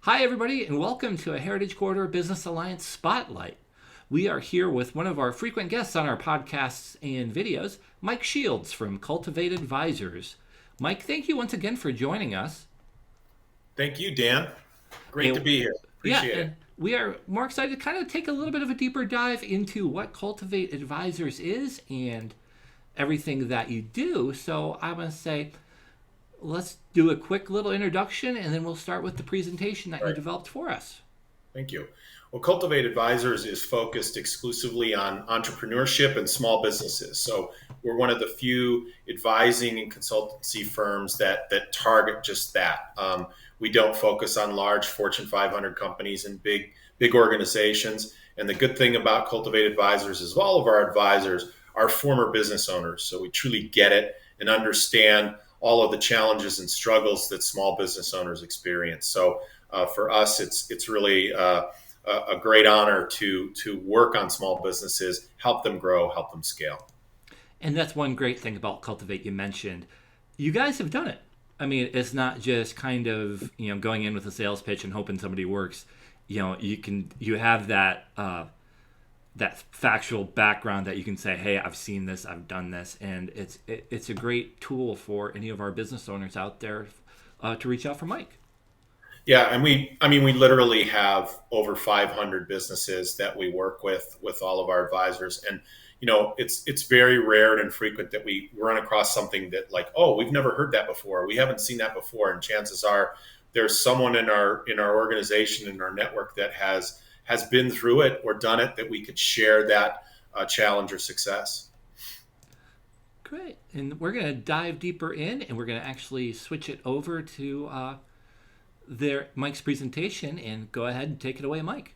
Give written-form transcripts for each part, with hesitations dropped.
Hi, everybody, and welcome to a Heritage Corridor Business Alliance Spotlight. We are here with one of our frequent guests on our podcasts and videos, Mike Schields from Cultivate Advisors. Mike, thank you once again for joining us. Thank you, Dan. Great to And be here. yeah, Appreciate it. and we are more excited to kind of take a little bit of a deeper dive into what Cultivate Advisors is and everything that you do. So I want to say, let's do a quick little introduction and then we'll start with the presentation that All you right. developed for us. Thank you. Well, Cultivate Advisors is focused exclusively on entrepreneurship and small businesses. So we're one of the few advising and consultancy firms that target just that. We don't focus on large Fortune 500 companies and big organizations. And the good thing about Cultivate Advisors is all of our advisors are former business owners. So we truly get it and understand all of the challenges and struggles that small business owners experience. So for us, it's really a great honor to work on small businesses, help them grow, help them scale. And that's one great thing about Cultivate you mentioned. You guys have done it. I mean, it's not just kind of, going in with a sales pitch and hoping somebody works. You have that factual background that you can say, "Hey, I've seen this, I've done this," and it's a great tool for any of our business owners out there to reach out for Mike. Yeah, and we literally have over 500 businesses that we work with all of our advisors, and it's very rare and infrequent that we run across something that like, oh, we've never heard that before, we haven't seen that before, and chances are there's someone in our organization, in our network, that has been through it or done it, that we could share that challenge or success. Great. And we're going to dive deeper in, and we're going to actually switch it over to Mike's presentation, and go ahead and take it away, Mike.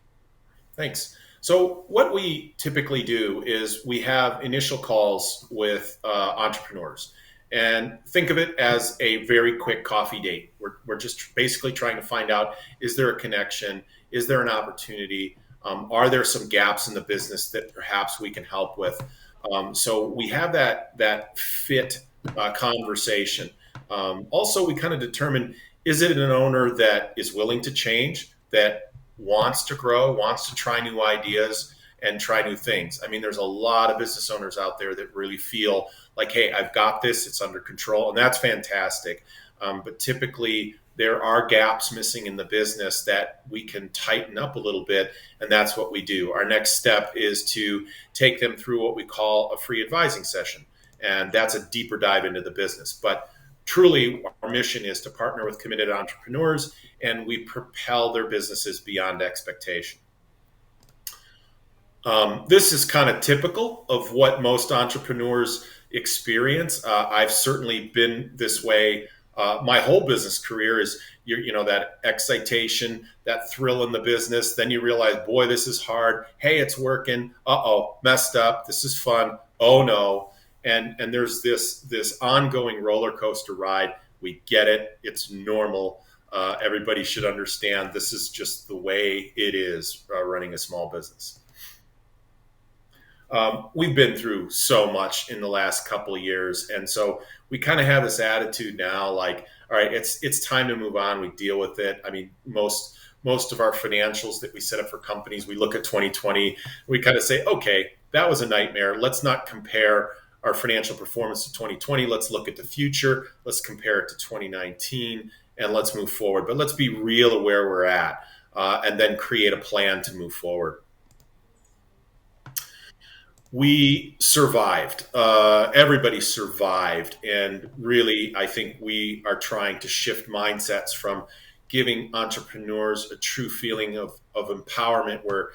Thanks. So, what we typically do is we have initial calls with entrepreneurs, and think of it as a very quick coffee date. We're just basically trying to find out, is there a connection? Is there an opportunity? Are there some gaps in the business that perhaps we can help with? So, we have that fit conversation. Also, we kind of determine, is it an owner that is willing to change, that wants to grow, wants to try new ideas and try new things? I mean, there's a lot of business owners out there that really feel like, hey, I've got this, it's under control, and that's fantastic. But typically, there are gaps missing in the business that we can tighten up a little bit, and that's what we do. Our next step is to take them through what we call a free advising session, and that's a deeper dive into the business. But truly, our mission is to partner with committed entrepreneurs, and we propel their businesses beyond expectation. This is kind of typical of what most entrepreneurs experience. I've certainly been this way. My whole business career is, that excitation, that thrill in the business. Then you realize, boy, this is hard. Hey, it's working. Uh-oh, messed up. This is fun. Oh no. And there's this ongoing roller coaster ride. We get it. It's normal. Everybody should understand this is just the way it is, running a small business. We've been through so much in the last couple of years, and so we kind of have this attitude now, like, all right, it's time to move on. We deal with it. I mean, most of our financials that we set up for companies, we look at 2020, we kind of say, okay, that was a nightmare. Let's not compare our financial performance to 2020. Let's look at the future. Let's compare it to 2019, and let's move forward. But let's be real of where we're at, and then create a plan to move forward. We survived. Everybody survived. And really, I think we are trying to shift mindsets from giving entrepreneurs a true feeling of empowerment, where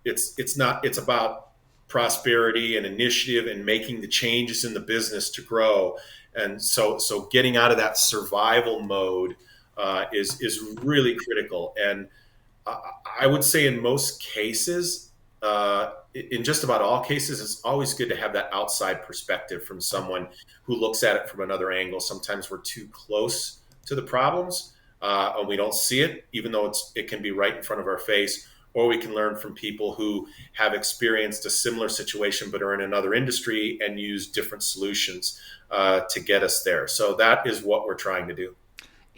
it's about prosperity and initiative and making the changes in the business to grow. And so getting out of that survival mode is really critical. And I would say in most cases, in just about all cases, it's always good to have that outside perspective from someone who looks at it from another angle. Sometimes we're too close to the problems, and we don't see it, even though it can be right in front of our face. Or we can learn from people who have experienced a similar situation but are in another industry and use different solutions to get us there. So that is what we're trying to do.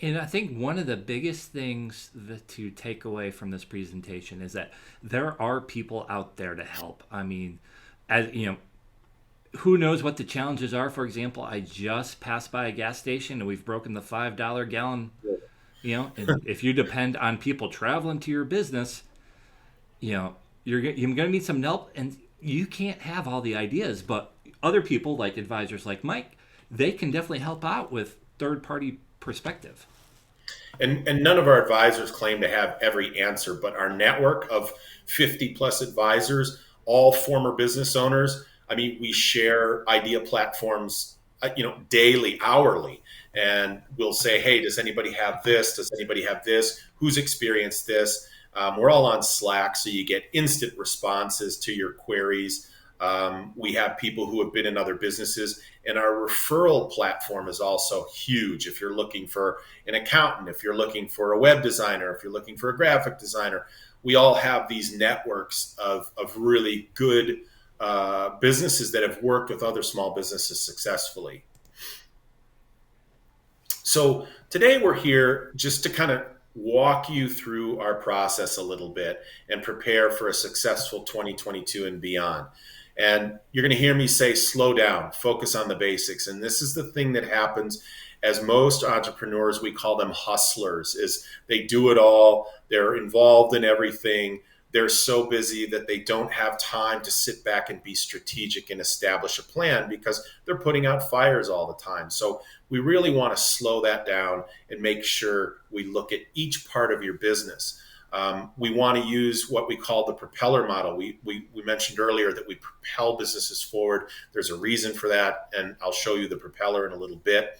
And I think one of the biggest things to take away from this presentation is that there are people out there to help. I mean, as you know, who knows what the challenges are? For example, I just passed by a gas station and we've broken the $5 gallon. And if you depend on people traveling to your business, you're going to need some help, and you can't have all the ideas, but other people like advisors like Mike, they can definitely help out with third party perspective. And none of our advisors claim to have every answer, but our network of 50 plus advisors, all former business owners, I mean, we share idea platforms, daily, hourly, and we'll say, hey, does anybody have this? Does anybody have this? Who's experienced this? We're all on Slack, so you get instant responses to your queries. We have people who have been in other businesses, and our referral platform is also huge. If you're looking for an accountant, if you're looking for a web designer, if you're looking for a graphic designer, we all have these networks of really good businesses that have worked with other small businesses successfully. So today we're here just to kind of walk you through our process a little bit and prepare for a successful 2022 and beyond. And you're going to hear me say, slow down, focus on the basics. And this is the thing that happens as most entrepreneurs, we call them hustlers, is they do it all. They're involved in everything. They're so busy that they don't have time to sit back and be strategic and establish a plan because they're putting out fires all the time. So we really want to slow that down and make sure we look at each part of your business. We want to use what we call the propeller model. We mentioned earlier that we propel businesses forward. There's a reason for that, and I'll show you the propeller in a little bit.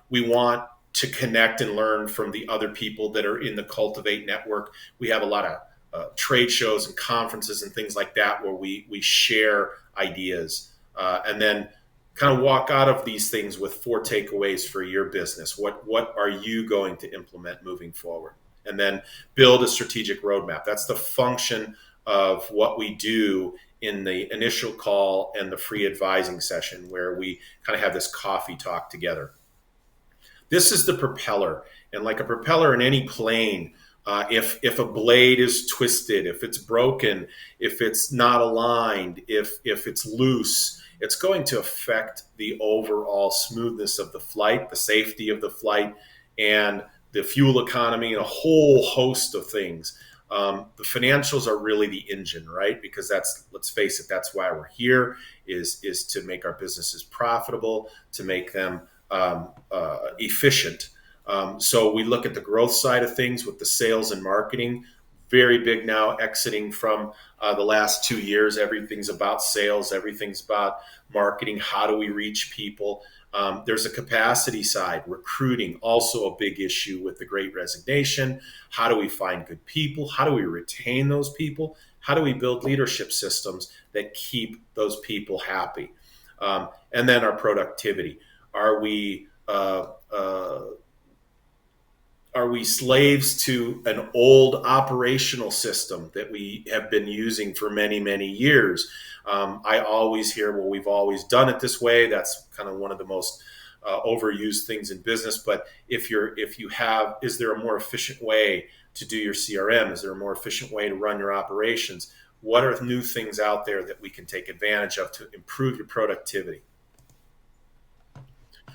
We want to connect and learn from the other people that are in the Cultivate network. We have a lot of trade shows and conferences and things like that where we share ideas and then kind of walk out of these things with 4 takeaways for your business. What are you going to implement moving forward? And then build a strategic roadmap. That's the function of what we do in the initial call and the free advising session where we kind of have this coffee talk together. This is the propeller. And like a propeller in any plane, if a blade is twisted, if it's broken, if it's not aligned, if it's loose, it's going to affect the overall smoothness of the flight, the safety of the flight, and the fuel economy, and a whole host of things. The financials are really the engine, right? Because let's face it, that's why we're here, is to make our businesses profitable, to make them efficient. So we look at the growth side of things with the sales and marketing. Very big now, exiting from the last 2 years. Everything's about sales. Everything's about marketing. How do we reach people? There's a capacity side, recruiting, also a big issue with the Great Resignation. How do we find good people? How do we retain those people? How do we build leadership systems that keep those people happy? And then our productivity. Are we slaves to an old operational system that we have been using for many, many years? I always hear, well, we've always done it this way. That's kind of one of the most overused things in business. But is there a more efficient way to do your CRM? Is there a more efficient way to run your operations? What are new things out there that we can take advantage of to improve your productivity?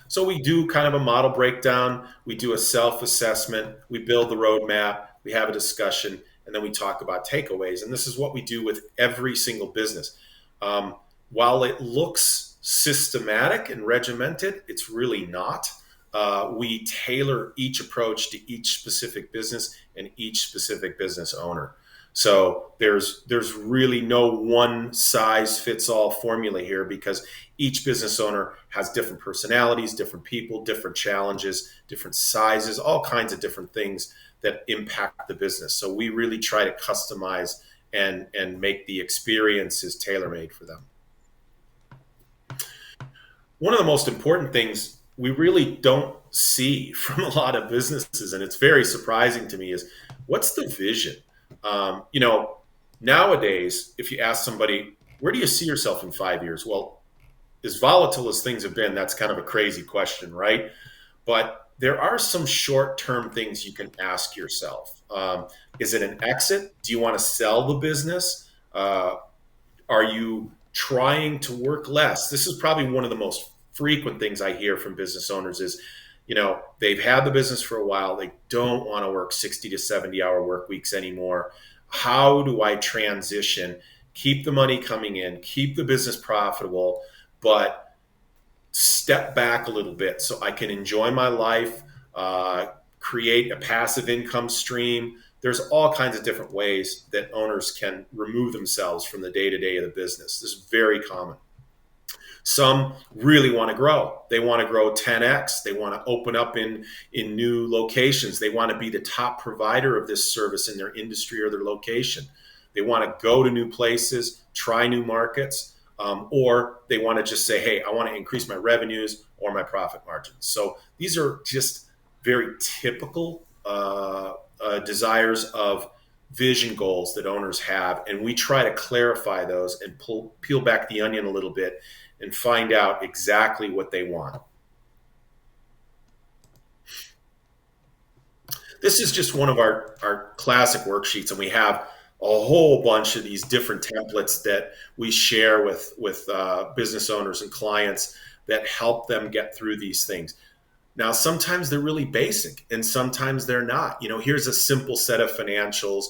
So we do kind of a model breakdown. We do a self-assessment. We build the roadmap. We have a discussion, and then we talk about takeaways. And this is what we do with every single business. While it looks systematic and regimented, it's really not. We tailor each approach to each specific business and each specific business owner. So there's really no one size fits all formula here because each business owner has different personalities, different people, different challenges, different sizes, all kinds of different things that impact the business. So we really try to customize and make the experiences tailor-made for them. One of the most important things we really don't see from a lot of businesses, and it's very surprising to me, is what's the vision? Nowadays, if you ask somebody, where do you see yourself in 5 years? Well, as volatile as things have been, that's kind of a crazy question, right? But there are some short-term things you can ask yourself. Is it an exit? Do you want to sell the business? Are you trying to work less? This is probably one of the most frequent things I hear from business owners is, they've had the business for a while. They don't want to work 60 to 70-hour work weeks anymore. How do I transition, keep the money coming in, keep the business profitable, but step back a little bit so I can enjoy my life, create a passive income stream? There's all kinds of different ways that owners can remove themselves from the day-to-day of the business. This is very common. Some really want to grow. They want to grow 10x. They want to open up in new locations. They want to be the top provider of this service in their industry or their location. They want to go to new places, try new markets, or they want to just say, hey, I want to increase my revenues or my profit margins. So these are just very typical desires of vision goals that owners have. And we try to clarify those and peel back the onion a little bit and find out exactly what they want. This is just one of our classic worksheets, and we have a whole bunch of these different templates that we share with business owners and clients that help them get through these things. Now, sometimes they're really basic and sometimes they're not. Here's a simple set of financials.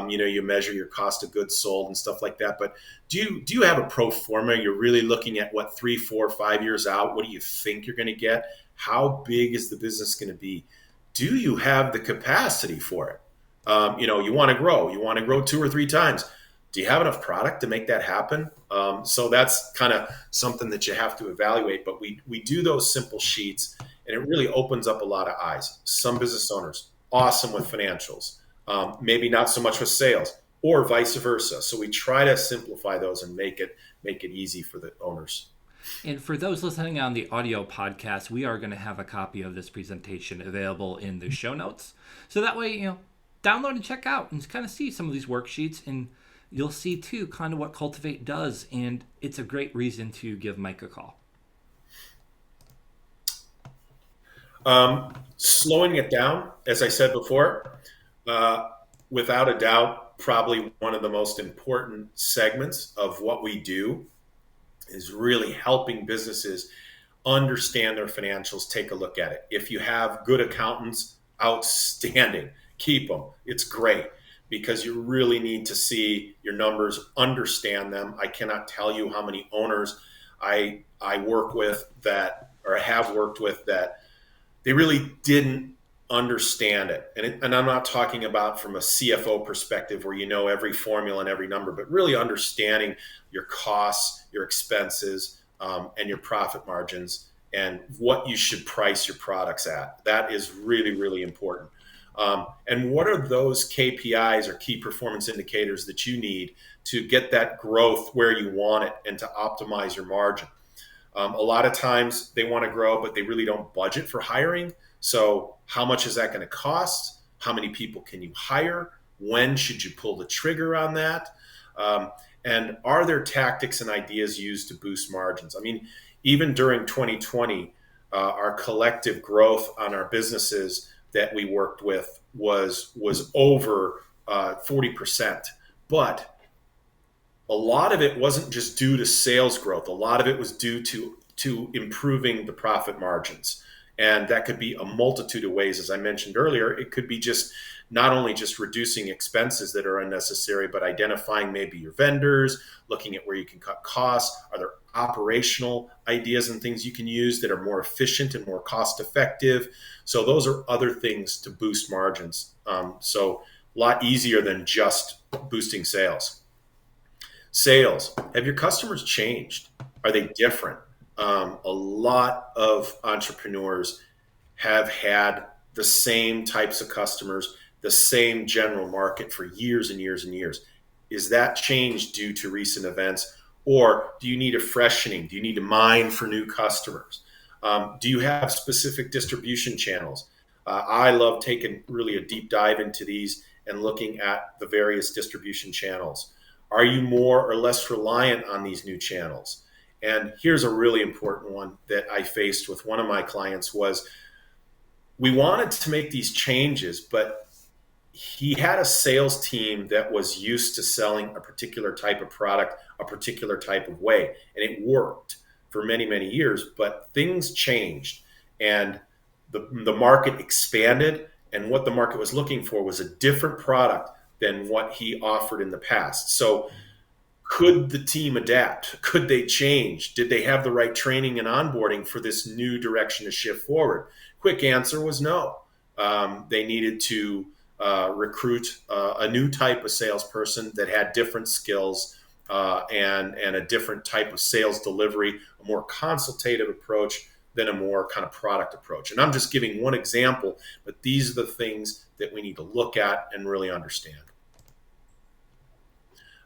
You measure your cost of goods sold and stuff like that. But do you have a pro forma? You're really looking at what, 3, 4, 5 years out? What do you think you're going to get? How big is the business going to be? Do you have the capacity for it? You want to grow. You want to grow 2 or 3 times. Do you have enough product to make that happen? So that's kind of something that you have to evaluate. But we do those simple sheets, and it really opens up a lot of eyes. Some business owners, awesome with financials, maybe not so much with sales, or vice versa. So we try to simplify those and make it easy for the owners. And for those listening on the audio podcast, we are going to have a copy of this presentation available in the show notes. So that way, download and check out and kind of see some of these worksheets, and you'll see too kind of what Cultivate does. And it's a great reason to give Mike a call. Slowing it down, as I said before, without a doubt, probably one of the most important segments of what we do is really helping businesses understand their financials, take a look at it. If you have good accountants, outstanding, keep them. It's great because you really need to see your numbers, understand them. I cannot tell you how many owners I work with that, or have worked with, that they really didn't understand it. And I'm not talking about from a CFO perspective where you know every formula and every number, but really understanding your costs, your expenses, and your profit margins, and what you should price your products at. That is really, really important. And what are those KPIs or key performance indicators that you need to get that growth where you want it and to optimize your margin? A lot of times they want to grow, but they really don't budget for hiring. So how much is that going to cost? How many people can you hire? When should you pull the trigger on that? And are there tactics and ideas used to boost margins? I mean, even during 2020, our collective growth on our businesses that we worked with was over 40%. But a lot of it wasn't just due to sales growth. A lot of it was due to improving the profit margins. And that could be a multitude of ways. As I mentioned earlier, it could be just not only just reducing expenses that are unnecessary, but identifying maybe your vendors, looking at where you can cut costs. Are there operational ideas and things you can use that are more efficient and more cost effective? So those are other things to boost margins. So a lot easier than just boosting sales. Sales. Have your customers changed? Are they different? A lot of entrepreneurs have had the same types of customers, the same general market for years and years and years. Is that changed due to recent events? Or do you need a freshening? Do you need to mine for new customers? Do you have specific distribution channels? I love taking really a deep dive into these and looking at the various distribution channels. Are you more or less reliant on these new channels? And here's a really important one that I faced with one of my clients was we wanted to make these changes, but he had a sales team that was used to selling a particular type of product a particular type of way, and it worked for many, many years. But things changed, and the market expanded, and what the market was looking for was a different product than what he offered in the past. So could the team adapt? Could they change? Did they have the right training and onboarding for this new direction to shift forward? Quick answer was no. They needed to recruit a new type of salesperson that had different skills and a different type of sales delivery, a more consultative approach than a more kind of product approach. And I'm just giving one example, but these are the things that we need to look at and really understand.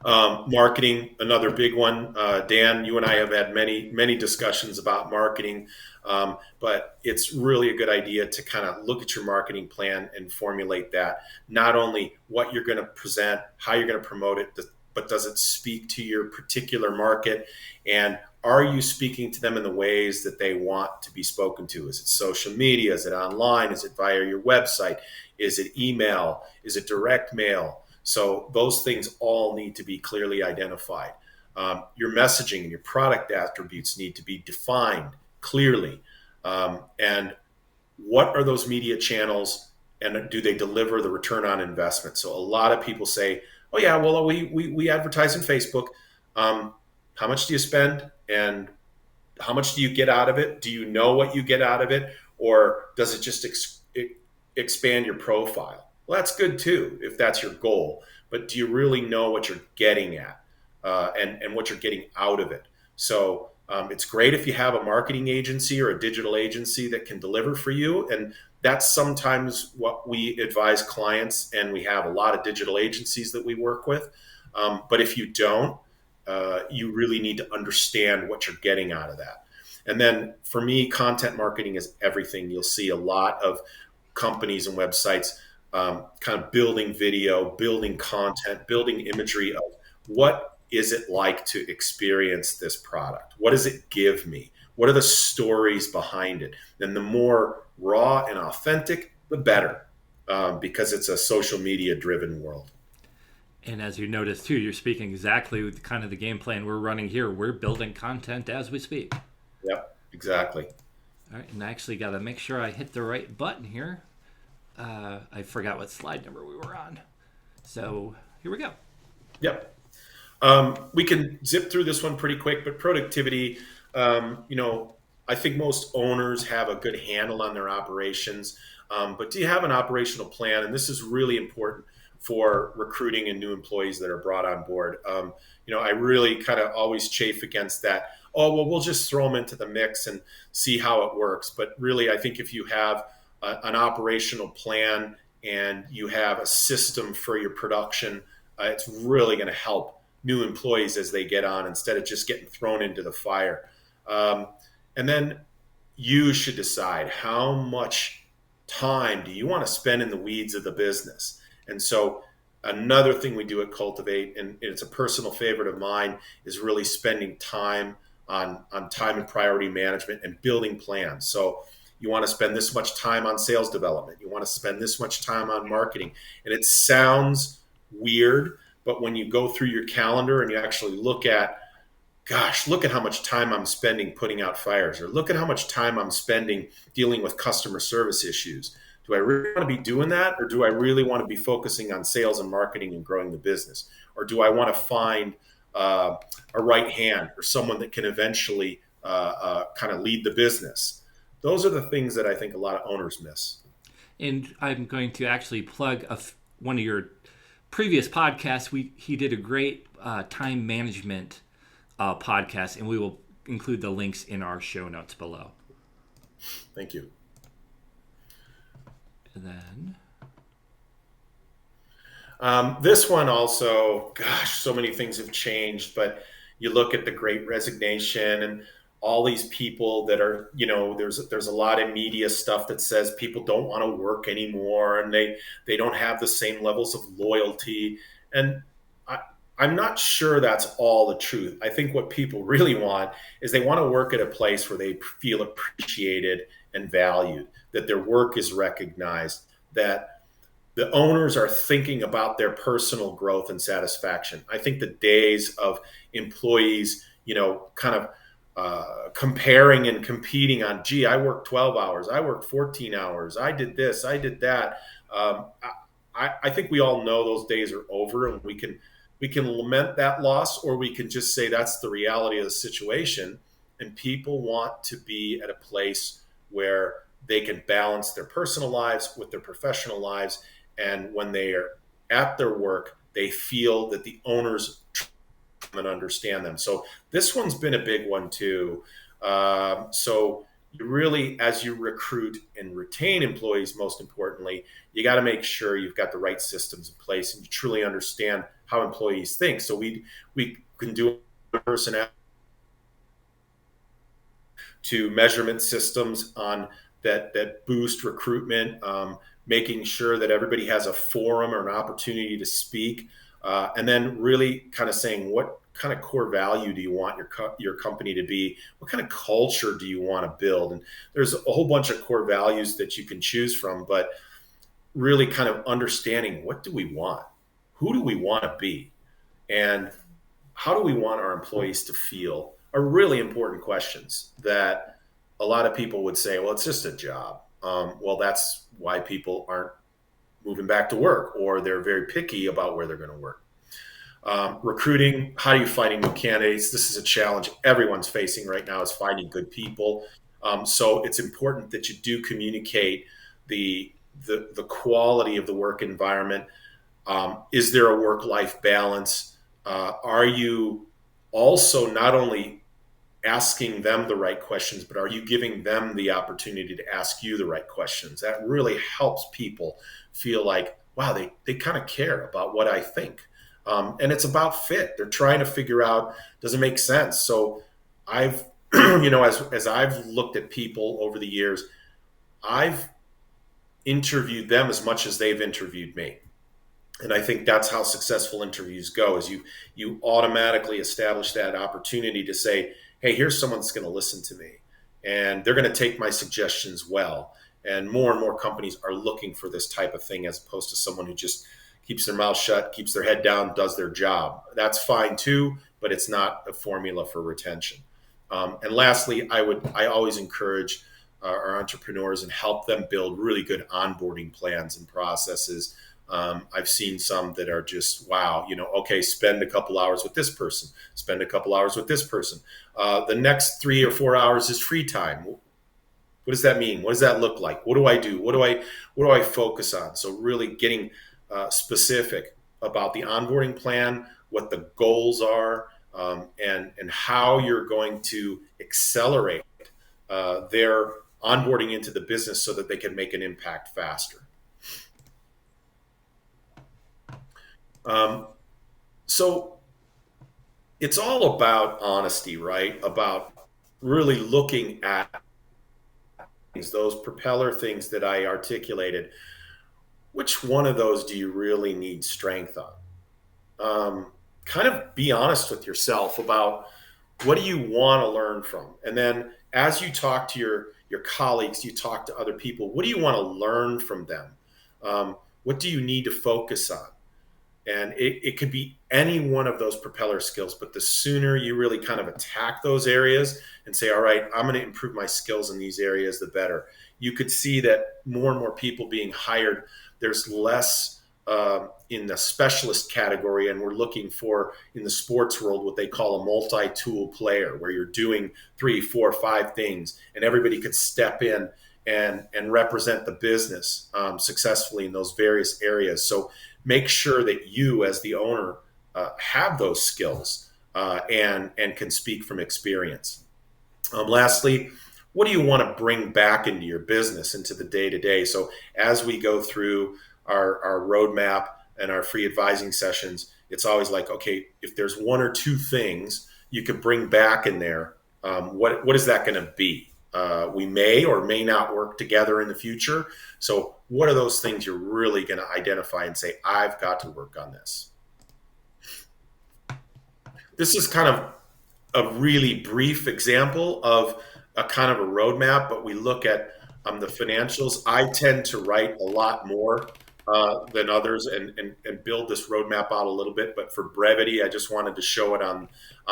Marketing, another big one. Dan, you and I have had many discussions about marketing, but it's really a good idea to kind of look at your marketing plan and formulate that. Not only what you're going to present, how you're going to promote it, but does it speak to your particular market? And are you speaking to them in the ways that they want to be spoken to? Is it social media? Is it online? Is it via your website? Is it email? Is it direct mail? So those things all need to be clearly identified. Your messaging and your product attributes need to be defined clearly. And what are those media channels, and do they deliver the return on investment? So a lot of people say, oh yeah, well, we advertise in Facebook. How much do you spend, and how much do you get out of it? Do you know what you get out of it, or does it just expand your profile? Well, that's good too, if that's your goal. But do you really know what you're getting at and what you're getting out of it? So it's great if you have a marketing agency or a digital agency that can deliver for you. And that's sometimes what we advise clients. And we have a lot of digital agencies that we work with. But if you don't, you really need to understand what you're getting out of that. And then for me, content marketing is everything. You'll see a lot of companies and websites kind of building video, building content, building imagery of what is it like to experience this product? What does it give me? What are the stories behind it? And the more raw and authentic, the better, because it's a social media driven world. And as you notice too, you're speaking exactly with kind of the game plan we're running here. We're building content as we speak. Yep, exactly. All right, and I actually got to make sure I hit the right button here. I forgot what slide number we were on. So here we go. Yep. We can zip through this one pretty quick, but productivity, I think most owners have a good handle on their operations. But do you have an operational plan? And this is really important for recruiting and new employees that are brought on board. I really kind of always chafe against that. Oh, well, we'll just throw them into the mix and see how it works. But really, I think if you have an operational plan and you have a system for your production, it's really going to help new employees as they get on instead of just getting thrown into the fire. And then you should decide how much time do you want to spend in the weeds of the business. And so another thing we do at Cultivate, and it's a personal favorite of mine, is really spending time on time and priority management and building plans. So you want to spend this much time on sales development. You want to spend this much time on marketing. And it sounds weird, but when you go through your calendar and you actually look at, gosh, look at how much time I'm spending putting out fires, or look at how much time I'm spending dealing with customer service issues. Do I really want to be doing that? Or do I really want to be focusing on sales and marketing and growing the business? Or do I want to find a right hand or someone that can eventually kind of lead the business? Those are the things that I think a lot of owners miss. And I'm going to actually plug one of your previous podcasts. He did a great time management podcast, and we will include the links in our show notes below. Thank you. And then this one also, gosh, so many things have changed, but you look at the Great Resignation and all these people that are, there's a lot of media stuff that says people don't want to work anymore and they don't have the same levels of loyalty. And I'm not sure that's all the truth. I think what people really want is they want to work at a place where they feel appreciated and valued, that their work is recognized, that the owners are thinking about their personal growth and satisfaction. I think the days of employees, kind of comparing and competing on, gee, I worked 12 hours, I worked 14 hours, I did this, I did that. I think we all know those days are over, and we can lament that loss, or we can just say that's the reality of the situation. And people want to be at a place where they can balance their personal lives with their professional lives. And when they are at their work, they feel that the owners and understand them. So this one's been a big one too. So you really, as you recruit and retain employees, most importantly, you got to make sure you've got the right systems in place and you truly understand how employees think. So we can do personality to measurement systems on that boost recruitment, making sure that everybody has a forum or an opportunity to speak, and then really kind of saying what kind of core value do you want your company to be? What kind of culture do you want to build? And there's a whole bunch of core values that you can choose from, but really kind of understanding, what do we want? Who do we want to be? And how do we want our employees to feel, are really important questions that a lot of people would say, well, it's just a job. Well, that's why people aren't moving back to work, or they're very picky about where they're going to work. Recruiting, how are you finding new candidates? This is a challenge everyone's facing right now, is finding good people. So it's important that you do communicate the quality of the work environment. Is there a work-life balance? Are you also not only asking them the right questions, but are you giving them the opportunity to ask you the right questions? That really helps people feel like, wow, they kind of care about what I think. And it's about fit. They're trying to figure out, does it make sense? So I've, as I've looked at people over the years, I've interviewed them as much as they've interviewed me. And I think that's how successful interviews go, is you automatically establish that opportunity to say, hey, here's someone that's going to listen to me, and they're going to take my suggestions well. And more companies are looking for this type of thing, as opposed to someone who just keeps their mouth shut, keeps their head down, does their job. That's fine too, but it's not a formula for retention. And lastly, I always encourage our entrepreneurs and help them build really good onboarding plans and processes. I've seen some that are just, wow, okay, spend a couple hours with this person, spend a couple hours with this person. The next 3 or 4 hours is free time. What does that mean? What does that look like? What do I do? What do I focus on? So really getting specific about the onboarding plan, what the goals are, and how you're going to accelerate their onboarding into the business so that they can make an impact faster. So it's all about honesty, right? About really looking at those propeller things that I articulated. Which one of those do you really need strength on? Kind of be honest with yourself about, what do you want to learn from? And then as you talk to your colleagues, you talk to other people, what do you want to learn from them? What do you need to focus on? And it could be any one of those propeller skills, but the sooner you really kind of attack those areas and say, all right, I'm going to improve my skills in these areas, the better. You could see that more and more people being hired, there's less in the specialist category, and we're looking for, in the sports world, what they call a multi-tool player, where you're doing 3, 4, 5 things, and everybody could step in and represent the business successfully in those various areas. So make sure that you, as the owner, have those skills and can speak from experience. Lastly, what do you want to bring back into your business, into the day-to-day? So as we go through our roadmap and our free advising sessions, it's always like, okay, if there's 1 or 2 things you could bring back in there, what is that going to be? We may or may not work together in the future. So what are those things you're really going to identify and say, I've got to work on this? This is kind of a really brief example of a kind of a roadmap, but we look at I'm the financials. I tend to write a lot more than others and build this roadmap out a little bit. But for brevity, I just wanted to show it on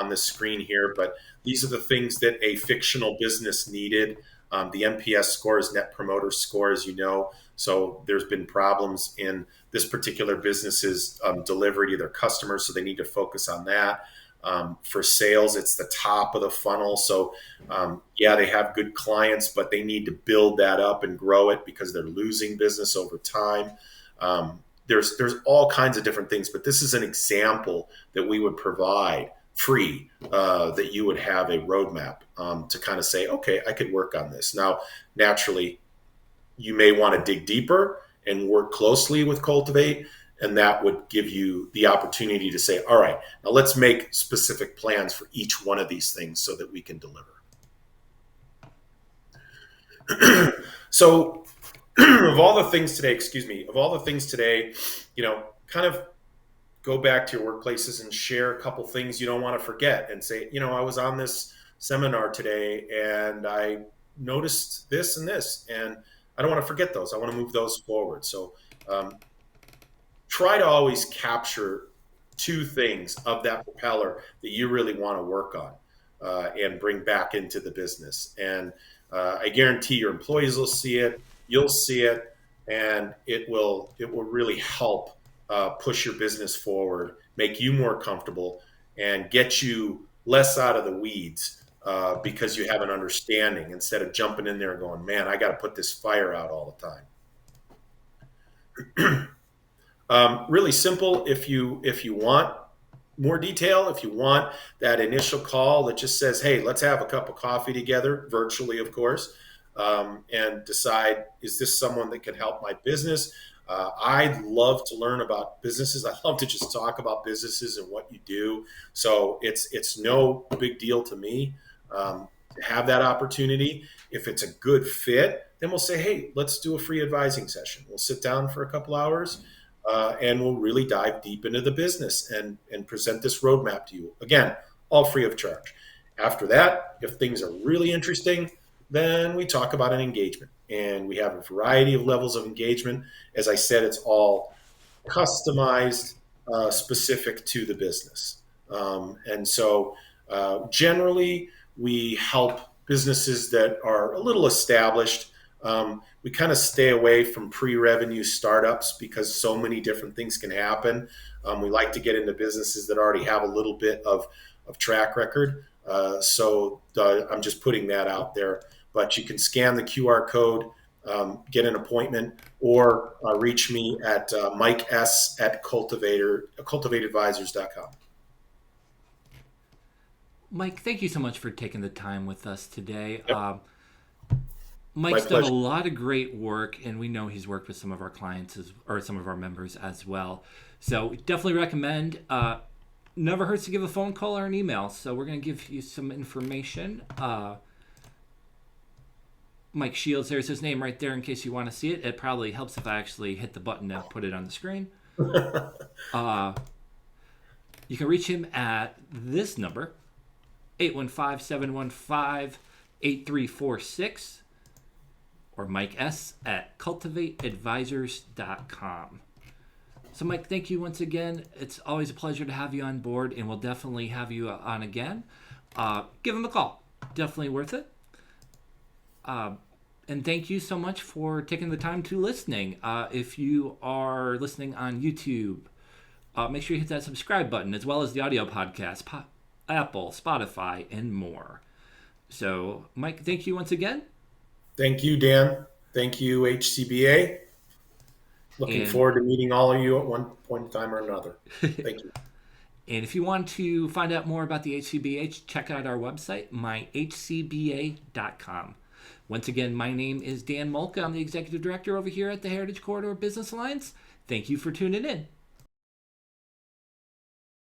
the screen here. But these are the things that a fictional business needed. The NPS score is Net Promoter Score, as you know. So there's been problems in this particular business's delivery to their customers, so they need to focus on that. For sales, it's the top of the funnel. So, yeah, they have good clients, but they need to build that up and grow it because they're losing business over time. There's all kinds of different things, but this is an example that we would provide free, that you would have a roadmap to kind of say, okay, I could work on this. Now, naturally, you may want to dig deeper and work closely with Cultivate, and that would give you the opportunity to say, all right, now let's make specific plans for each one of these things so that we can deliver. So of all the things today, kind of go back to your workplaces and share a couple things you don't want to forget and say, I was on this seminar today and I noticed this and this, and I don't want to forget those. I want to move those forward. So try to always capture two things of that propeller that you really want to work on and bring back into the business. And I guarantee your employees will see it, you'll see it, and it will really help push your business forward, make you more comfortable, and get you less out of the weeds because you have an understanding instead of jumping in there and going, man, I got to put this fire out all the time. Really simple. If you want more detail, if you want that initial call that just says, hey, let's have a cup of coffee together, virtually, of course, and decide, is this someone that can help my business? I'd love to learn about businesses. I love to just talk about businesses and what you do. So it's no big deal to me to have that opportunity. If it's a good fit, then we'll say, hey, let's do a free advising session. We'll sit down for a couple hours. And we'll really dive deep into the business and present this roadmap to you. Again, all free of charge. After that, if things are really interesting, then we talk about an engagement. And we have a variety of levels of engagement. As I said, it's all customized, specific to the business. And so generally, we help businesses that are a little established. We kind of stay away from pre-revenue startups because so many different things can happen. We like to get into businesses that already have a little bit of track record. So I'm just putting that out there. But you can scan the QR code, get an appointment, or reach me at Mike S. at cultivateadvisors.com. Mike, thank you so much for taking the time with us today. Yep. Mike's done a lot of great work, and we know he's worked with some of our clients or some of our members as well. So definitely recommend. Never hurts to give a phone call or an email. So we're going to give you some information. Mike Schields, there's his name right there in case you want to see it. It probably helps if I actually hit the button to put it on the screen. You can reach him at this number, 815-715-8346. Or Mike S. at cultivateadvisors.com. So, Mike, thank you once again. It's always a pleasure to have you on board, and we'll definitely have you on again. Give him a call. Definitely worth it. And thank you so much for taking the time to listening. If you are listening on YouTube, make sure you hit that subscribe button, as well as the audio podcast, Apple, Spotify, and more. So, Mike, thank you once again. Thank you, Dan. Thank you, HCBA. Looking forward to meeting all of you at one point in time or another. Thank you. And if you want to find out more about the HCBA, check out our website, myhcba.com. Once again, my name is Dan Molka. I'm the Executive Director over here at the Heritage Corridor Business Alliance. Thank you for tuning in.